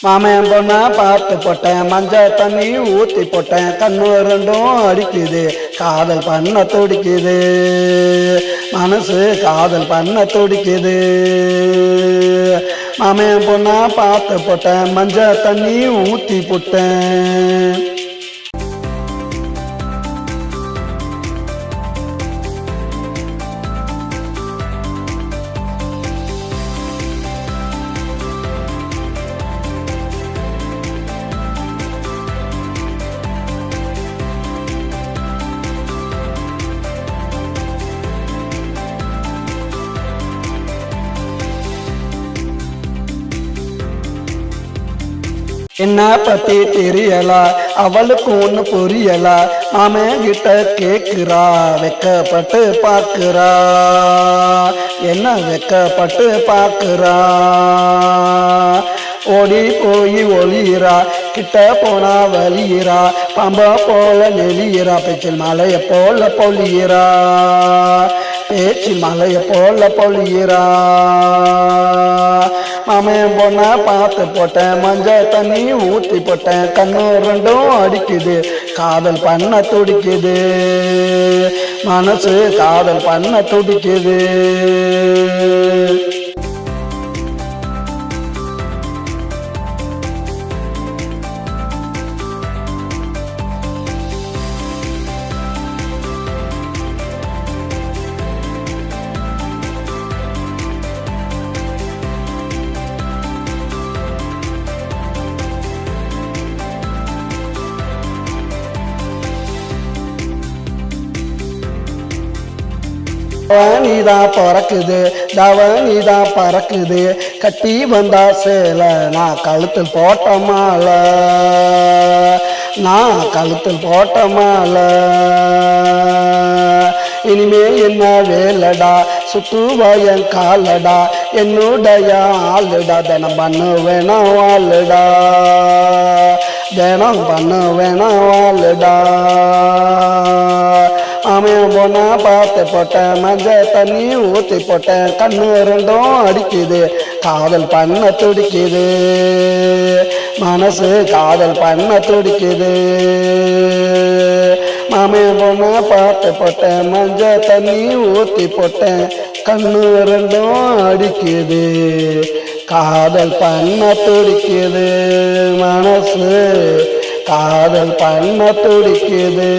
மாமன் பொண்ணா பார்த்து போட்டேன், மஞ்சள் தண்ணி ஊற்றி போட்டேன், கண்ணு ரெண்டும் அடிக்குது, காதல் பண்ண துடிக்குது, மனசு காதல் பண்ண துடிக்குது. மாமன் பொண்ணா பார்த்து போட்டேன், மஞ்சள் தண்ணி ஊற்றி போட்டேன். என்ன பத்தி தெரியல, அவளுக்கு ஒண்ணு புரியல, மாமன் கிட்ட கேக்குறா, வெக்கப்பட்டு பார்க்கிறா, என்ன வெக்கப்பட்டு பார்க்கிறா. ஓடி போய் ஒளியிறா, கிட்ட போனா வலியிறா, பாம்பா போல நெளியிறா, பேச்சில் மலைய போல பொழியிறா, பேச்சில் மலைய போல பொழியிறா. மாமன் பொண்ணா பார்த்து போட்டேன், மஞ்சள் தண்ணி ஊற்றி போட்டேன், கண்ணு ரெண்டும் அடிக்குது, காதல் பண்ண துடிக்குது, மனசு காதல் பண்ண துடிக்குது. நீதான் பறக்குது, தவனிதான் பறக்குது, கட்டி வந்தா சேல, நான் கழுத்தில் போட்ட மாலை, நான் கழுத்தில் போட்ட மாலை. இனிமேல் என்ன வேலடா, சுத்துவா என் காலடா, என்னுடைய ஆளுடா, தினம் பண்ணு வேணாம் வாழுடா, தினம் பண்ணு வேணாம் வாழுடா. மாமன் பொண்ணா பார்த்து போட்டேன், மஞ்சள் தண்ணி ஊற்றி போட்டேன், கண்ணு ரெண்டும் அடிக்குது, காதல் பண்ண துடிக்குது, மனசு காதல் பண்ண துடிக்குது. மாமன் பொண்ணா பார்த்து போட்டேன், மஞ்சள் தண்ணி ஊற்றி போட்டேன், கண்ணு ரெண்டும் அடிக்குது, காதல் பண்ண துடிக்குது, மனசு காதல் பண்ண துடிக்குது.